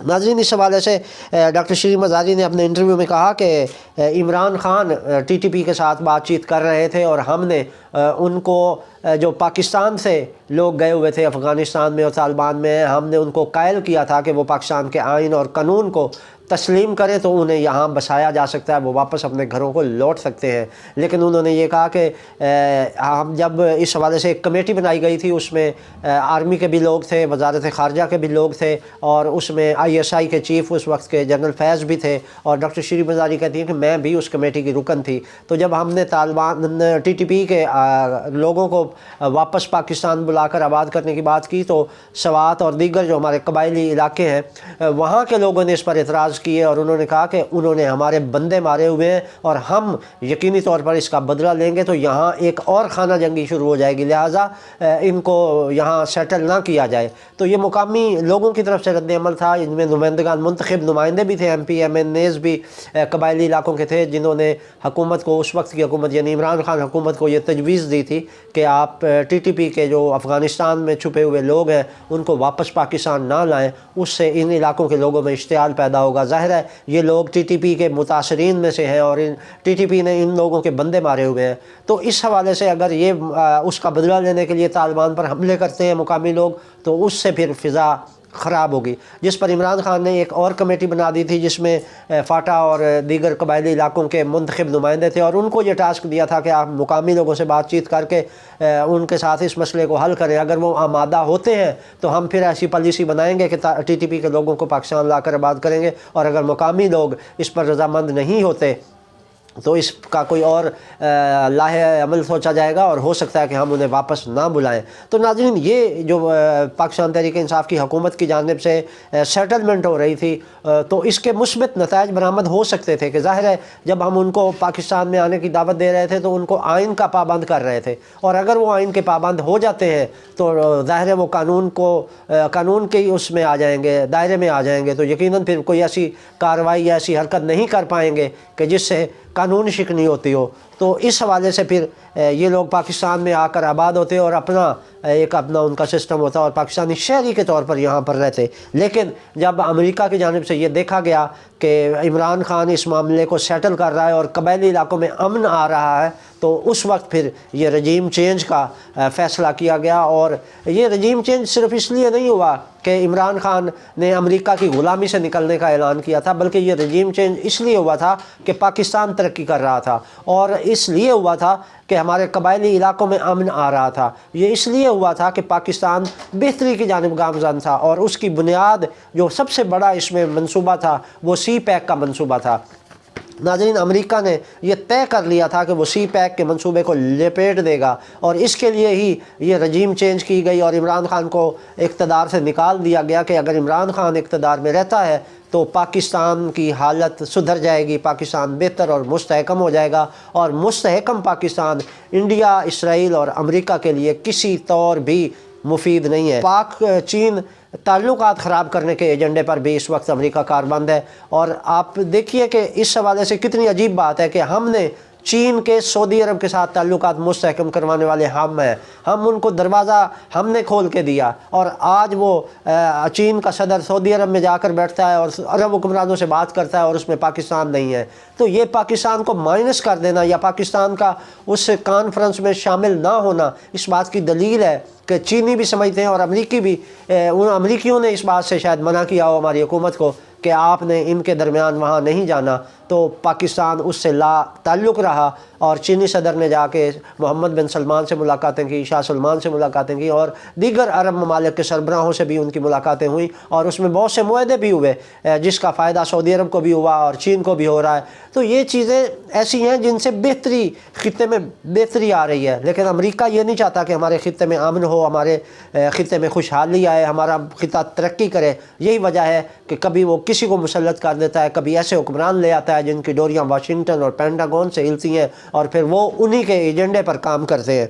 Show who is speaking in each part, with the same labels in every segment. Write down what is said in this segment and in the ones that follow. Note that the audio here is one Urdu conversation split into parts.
Speaker 1: ناظرین اس حوالے سے ڈاکٹر شیریں مزاری نے اپنے انٹرویو میں کہا کہ Imran Khan T T P کے ساتھ بات چیت کر رہے تھے اور ہم نے ان کو جو پاکستان سے لوگ گئے ہوئے تھے افغانستان میں اور طالبان میں، ہم نے ان کو قائل کیا تھا کہ وہ پاکستان کے آئین اور قانون کو تسلیم کریں تو انہیں یہاں بسایا جا سکتا ہے، وہ واپس اپنے گھروں کو لوٹ سکتے ہیں۔ لیکن انہوں نے یہ کہا کہ ہم جب اس حوالے سے ایک کمیٹی بنائی گئی تھی، اس میں آرمی کے بھی لوگ تھے، وزارت خارجہ کے بھی لوگ تھے، اور اس میں ISI کے چیف اس وقت کے جنرل فیض بھی تھے، اور ڈاکٹر شیریں مزاری کہتی ہیں کہ میں بھی اس کمیٹی کی رکن تھی۔ تو جب ہم نے طالبان TTP کے لوگوں کو واپس پاکستان بلا کر آباد کرنے کی بات کی، تو سوات اور دیگر جو ہمارے قبائلی علاقے ہیں وہاں کے لوگوں نے اس پر اعتراض کیے، اور انہوں نے کہا کہ انہوں نے ہمارے بندے مارے ہوئے ہیں اور ہم یقینی طور پر اس کا بدلہ لیں گے، تو یہاں ایک اور خانہ جنگی شروع ہو جائے گی، لہٰذا ان کو یہاں سیٹل نہ کیا جائے۔ تو یہ مقامی لوگوں کی طرف سے رد عمل تھا، ان میں نمائندگان منتخب نمائندے بھی تھے، MP MNAs بھی قبائلی علاقوں کے تھے، جنہوں نے حکومت کو، اس وقت کی حکومت یعنی عمران خان حکومت کو یہ تجویز دی تھی کہ آپ TTP کے جو افغانستان میں چھپے ہوئے لوگ ہیں ان کو واپس پاکستان نہ لائیں، اس سے ان علاقوں کے لوگوں میں اشتعال پیدا ہوگا۔ ظاہر ہے یہ لوگ TTP کے متاثرین میں سے ہیں اور TTP نے ان لوگوں کے بندے مارے ہوئے ہیں، تو اس حوالے سے اگر یہ اس کا بدلہ لینے کے لیے طالبان پر حملے کرتے ہیں مقامی لوگ، تو اس سے پھر فضا خراب ہوگی، جس پر عمران خان نے ایک اور کمیٹی بنا دی تھی جس میں فاٹا اور دیگر قبائلی علاقوں کے منتخب نمائندے تھے، اور ان کو یہ ٹاسک دیا تھا کہ آپ مقامی لوگوں سے بات چیت کر کے ان کے ساتھ اس مسئلے کو حل کریں۔ اگر وہ آمادہ ہوتے ہیں تو ہم پھر ایسی پالیسی بنائیں گے کہ TTP کے لوگوں کو پاکستان لا کر آباد کریں گے، اور اگر مقامی لوگ اس پر رضامند نہیں ہوتے تو اس کا کوئی اور لاہے عمل سوچا جائے گا، اور ہو سکتا ہے کہ ہم انہیں واپس نہ بلائیں۔ تو ناظرین یہ جو پاکستان تحریک انصاف کی حکومت کی جانب سے سیٹلمنٹ ہو رہی تھی، تو اس کے مثبت نتائج برآمد ہو سکتے تھے کہ ظاہر ہے جب ہم ان کو پاکستان میں آنے کی دعوت دے رہے تھے تو ان کو آئین کا پابند کر رہے تھے، اور اگر وہ آئین کے پابند ہو جاتے ہیں تو ظاہر ہے وہ قانون کے اس میں آ جائیں گے، دائرے میں آ جائیں گے، تو یقیناً پھر کوئی ایسی کارروائی یا ایسی حرکت نہیں کر پائیں گے کہ جس سے قانون شکنی ہوتی ہو۔ تو اس حوالے سے پھر یہ لوگ پاکستان میں آ کر آباد ہوتے اور اپنا ان کا سسٹم ہوتا اور پاکستانی شہری کے طور پر یہاں پر رہتے۔ لیکن جب امریکہ کی جانب سے یہ دیکھا گیا کہ عمران خان اس معاملے کو سیٹل کر رہا ہے اور قبائلی علاقوں میں امن آ رہا ہے، تو اس وقت پھر یہ رجیم چینج کا فیصلہ کیا گیا۔ اور یہ رجیم چینج صرف اس لیے نہیں ہوا کہ عمران خان نے امریکہ کی غلامی سے نکلنے کا اعلان کیا تھا، بلکہ یہ رجیم چینج اس لیے ہوا تھا کہ پاکستان ترقی کر رہا تھا، اور اس لیے ہوا تھا کہ ہمارے قبائلی علاقوں میں امن آ رہا تھا، یہ اس لیے ہوا تھا کہ پاکستان بہتری کی جانب گامزن تھا، اور اس کی بنیاد جو سب سے بڑا اس میں منصوبہ تھا وہ CPEC کا منصوبہ تھا۔ ناظرین امریکہ نے یہ طے کر لیا تھا کہ وہ CPEC کے منصوبے کو لپیٹ دے گا، اور اس کے لیے ہی یہ رجیم چینج کی گئی اور عمران خان کو اقتدار سے نکال دیا گیا کہ اگر عمران خان اقتدار میں رہتا ہے تو پاکستان کی حالت سدھر جائے گی، پاکستان بہتر اور مستحکم ہو جائے گا، اور مستحکم پاکستان انڈیا، اسرائیل اور امریکہ کے لیے کسی طور بھی مفید نہیں ہے۔ پاک چین تعلقات خراب کرنے کے ایجنڈے پر بھی اس وقت امریکہ کاربند ہے، اور آپ دیکھیے کہ اس حوالے سے کتنی عجیب بات ہے کہ ہم نے چین کے سعودی عرب کے ساتھ تعلقات مستحکم کروانے والے ہم ہیں، ہم ان کو دروازہ ہم نے کھول کے دیا، اور آج وہ چین کا صدر سعودی عرب میں جا کر بیٹھتا ہے اور عرب حکمرانوں سے بات کرتا ہے اور اس میں پاکستان نہیں ہے۔ تو یہ پاکستان کو مائنس کر دینا یا پاکستان کا اس کانفرنس میں شامل نہ ہونا اس بات کی دلیل ہے کہ چینی بھی سمجھتے ہیں اور امریکیوں نے اس بات سے شاید منع کیا ہو ہماری حکومت کو کہ آپ نے ان کے درمیان وہاں نہیں جانا، تو پاکستان اس سے لا تعلق رہا، اور چینی صدر نے جا کے محمد بن سلمان سے ملاقاتیں کی، شاہ سلمان سے ملاقاتیں کی، اور دیگر عرب ممالک کے سربراہوں سے بھی ان کی ملاقاتیں ہوئیں، اور اس میں بہت سے معاہدے بھی ہوئے جس کا فائدہ سعودی عرب کو بھی ہوا اور چین کو بھی ہو رہا ہے۔ تو یہ چیزیں ایسی ہیں جن سے خطے میں بہتری آ رہی ہے، لیکن امریکہ یہ نہیں چاہتا کہ ہمارے خطے میں امن ہو، ہمارے خطے میں خوشحالی آئے، ہمارا خطہ ترقی کرے۔ یہی وجہ ہے کہ کبھی وہ کسی کو مسلط کر دیتا ہے، کبھی ایسے حکمران لے آتا ہے جن کی ڈوریاں واشنگٹن اور پینٹاگون سے ہلتی ہیں، اور پھر وہ انہی کے ایجنڈے پر کام کرتے ہیں۔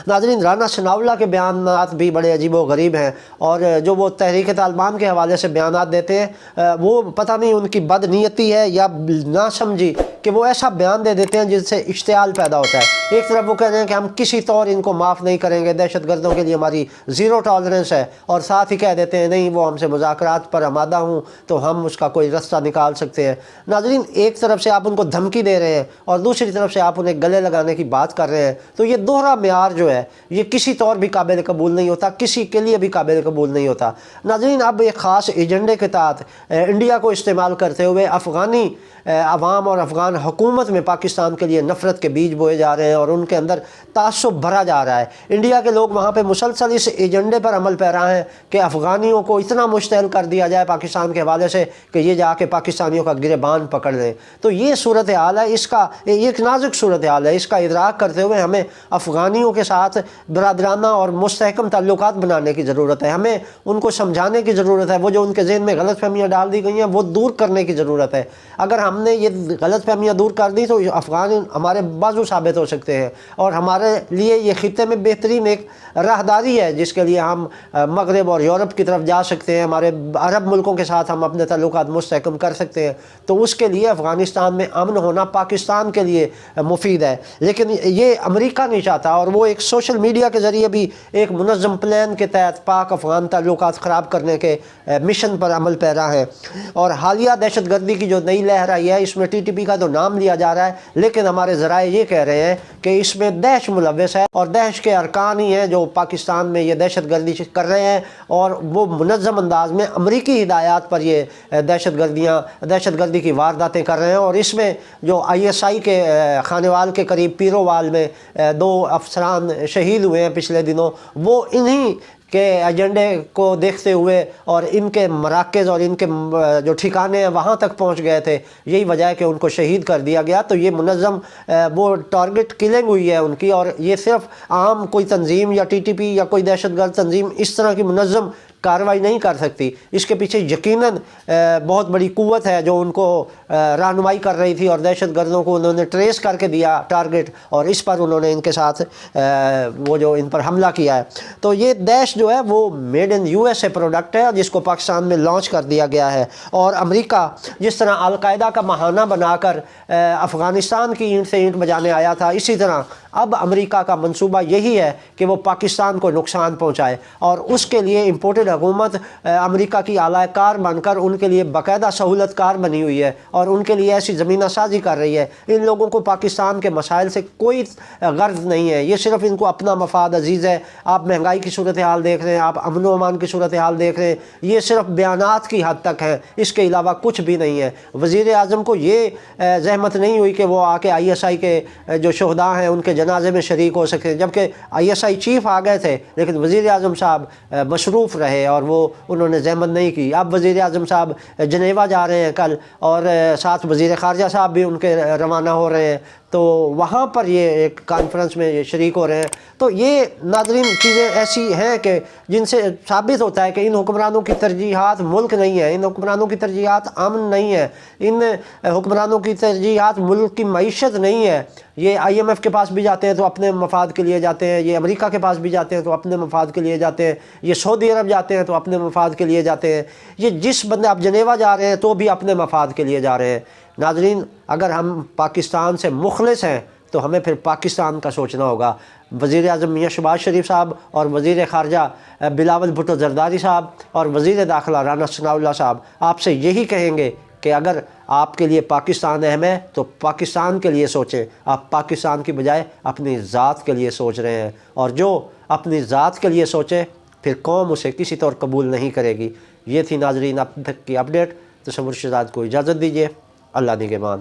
Speaker 1: ناظرین رانا ثناءاللہ کے بیانات بھی بڑے عجیب و غریب ہیں، اور جو وہ تحریک طالبان کے حوالے سے بیانات دیتے ہیں وہ پتہ نہیں ان کی بد نیتی ہے یا نہ سمجھی کہ وہ ایسا بیان دے دیتے ہیں جس سے اشتعال پیدا ہوتا ہے۔ ایک طرف وہ کہہ رہے ہیں کہ ہم کسی طور ان کو معاف نہیں کریں گے، دہشت گردوں کے لیے ہماری زیرو ٹالرنس ہے، اور ساتھ ہی کہہ دیتے ہیں نہیں وہ ہم سے مذاکرات پر آمادہ ہوں تو ہم اس کا کوئی رستہ نکال سکتے ہیں۔ ناظرین، ایک طرف سے آپ ان کو دھمکی دے رہے ہیں اور دوسری طرف سے آپ انہیں گلے لگانے کی بات کر رہے ہیں، تو یہ دوہرا معیار جو ہے یہ کسی طور بھی قابل قبول نہیں ہوتا، کسی کے لیے بھی قابل قبول نہیں ہوتا۔ ناظرین، اب ایک خاص ایجنڈے کے تحت انڈیا کو استعمال کرتے ہوئے افغانی عوام اور افغان حکومت میں پاکستان کے لیے نفرت کے بیج بوئے جا رہے ہیں اور ان کے اندر تعصب بھرا جا رہا ہے۔ انڈیا کے لوگ وہاں پہ مسلسل اس ایجنڈے پر عمل پیرا ہیں کہ افغانیوں کو اتنا مشتعل کر دیا جائے پاکستان کے حوالے سے کہ یہ جا کے پاکستانیوں کا گریبان پکڑ لیں۔ تو یہ صورتحال ہے، اس کا ایک نازک صورتحال ہے، اس کا ادراک کرتے ہوئے ہمیں افغانیوں کے ساتھ برادرانہ اور مستحکم تعلقات بنانے کی ضرورت ہے، ہمیں ان کو سمجھانے کی ضرورت ہے، وہ جو ان کے ذہن میں غلط فہمیاں ڈال دی گئی ہیں وہ دور کرنے کی ضرورت ہے۔ اگر ہم نے یہ غلط فہمیاں دور کر دی تو افغان ہمارے بازو ثابت ہو سکتے ہیں اور ہمارے لیے یہ خطے میں بہترین ایک راہداری ہے جس کے لیے ہم مغرب اور یورپ کی طرف جا سکتے ہیں، ہمارے عرب ملکوں کے ساتھ ہم اپنے تعلقات مستحکم کر سکتے ہیں۔ تو اس کے لیے افغانستان میں امن ہونا پاکستان کے لیے مفید ہے، لیکن یہ امریکہ نہیں چاہتا، اور وہ ایک سوشل میڈیا کے ذریعے بھی ایک منظم پلان کے تحت پاک افغان تعلقات خراب کرنے کے مشن پر عمل پیرا ہے۔ اور حالیہ دہشت گردی کی جو نئی لہر آئی ہے اس میں ٹی ٹی پی کا تو نام لیا جا رہا ہے، لیکن ہمارے ذرائع یہ کہہ رہے ہیں کہ اس میں داعش ملوث ہے اور داعش کے ارکان ہی ہیں جو پاکستان میں یہ دہشت گردی کر رہے ہیں، اور وہ منظم انداز میں امریکی ہدایات پر یہ دہشت گردی کی وارداتیں کر رہے ہیں۔ اور اس میں جو آئی ایس آئی کے خانوال کے قریب پیرووال میں 2 افسران شہید ہوئے ہیں پچھلے دنوں، وہ انہی کے ایجنڈے کو دیکھتے ہوئے اور ان کے مراکز اور ان کے جو ٹھکانے ہیں وہاں تک پہنچ گئے تھے، یہی وجہ ہے کہ ان کو شہید کر دیا گیا۔ تو یہ منظم وہ ٹارگٹ کلنگ ہوئی ہے ان کی، اور یہ صرف عام کوئی تنظیم یا ٹی ٹی پی یا کوئی دہشت گرد تنظیم اس طرح کی منظم کارروائی نہیں کر سکتی، اس کے پیچھے یقیناً بہت بڑی قوت ہے جو ان کو رہنمائی کر رہی تھی، اور دہشت گردوں کو انہوں نے ٹریس کر کے دیا ٹارگٹ، اور اس پر انہوں نے ان کے ساتھ وہ جو ان پر حملہ کیا ہے۔ تو یہ داعش جو ہے وہ made in U S a product ہے جس کو پاکستان میں لانچ کر دیا گیا ہے، اور امریکہ جس طرح القاعدہ کا بہانہ بنا کر افغانستان کی اینٹ سے اینٹ بجانے آیا تھا، اسی طرح اب امریکہ کا منصوبہ یہی ہے کہ وہ پاکستان کو نقصان پہنچائے، اور اس کے لیے امپورٹڈ حکومت امریکہ کی اعلی کار بن کر ان کے لیے باقاعدہ سہولت کار بنی ہوئی ہے اور ان کے لیے ایسی زمینہ سازی کر رہی ہے۔ ان لوگوں کو پاکستان کے مسائل سے کوئی غرض نہیں ہے، یہ صرف ان کو اپنا مفاد عزیز ہے۔ آپ مہنگائی کی صورتحال دیکھ رہے ہیں، آپ امن و امان کی صورتحال دیکھ رہے ہیں، یہ صرف بیانات کی حد تک ہیں، اس کے علاوہ کچھ بھی نہیں ہے۔ وزیر اعظم کو یہ زحمت نہیں ہوئی کہ وہ آ کے آئی ایس آئی کے جو شہداء ہیں ان کے جنازے میں شریک ہو سکے، جبکہ آئی ایس آئی چیف آ گئے تھے لیکن وزیر اعظم صاحب مصروف رہے اور وہ انہوں نے زحمت نہیں کی۔ اب وزیر اعظم صاحب جنیوا جا رہے ہیں کل، اور ساتھ وزیر خارجہ صاحب بھی ان کے روانہ ہو رہے ہیں، تو وہاں پر یہ ایک کانفرنس میں یہ شریک ہو رہے ہیں۔ تو یہ ناظرین چیزیں ایسی ہیں کہ جن سے ثابت ہوتا ہے کہ ان حکمرانوں کی ترجیحات ملک نہیں ہے، ان حکمرانوں کی ترجیحات امن نہیں ہے، ان حکمرانوں کی ترجیحات ملک کی معیشت نہیں ہے۔ یہ آئی ایم ایف کے پاس بھی جاتے ہیں تو اپنے مفاد کے لیے جاتے ہیں، یہ امریکہ کے پاس بھی جاتے ہیں تو اپنے مفاد کے لیے جاتے ہیں، یہ سعودی عرب جاتے ہیں تو اپنے مفاد کے لیے جاتے ہیں، یہ جس بندے آپ جنیوا جا رہے ہیں تو بھی اپنے مفاد کے لیے جا رہے ہیں۔ ناظرین، اگر ہم پاکستان سے مخلص ہیں تو ہمیں پھر پاکستان کا سوچنا ہوگا۔ وزیر اعظم میاں شہباز شریف صاحب اور وزیر خارجہ بلاول بھٹو زرداری صاحب اور وزیر داخلہ رانا ثناء اللہ صاحب آپ سے یہی کہیں گے کہ اگر آپ کے لیے پاکستان اہم ہے تو پاکستان کے لیے سوچیں، آپ پاکستان کی بجائے اپنی ذات کے لیے سوچ رہے ہیں، اور جو اپنی ذات کے لیے سوچے پھر قوم اسے کسی طور قبول نہیں کرے گی۔ یہ تھی ناظرین اب تک کی اپڈیٹ۔ تصور شہزاد کو اجازت دیجیے، اللہ نگہبان۔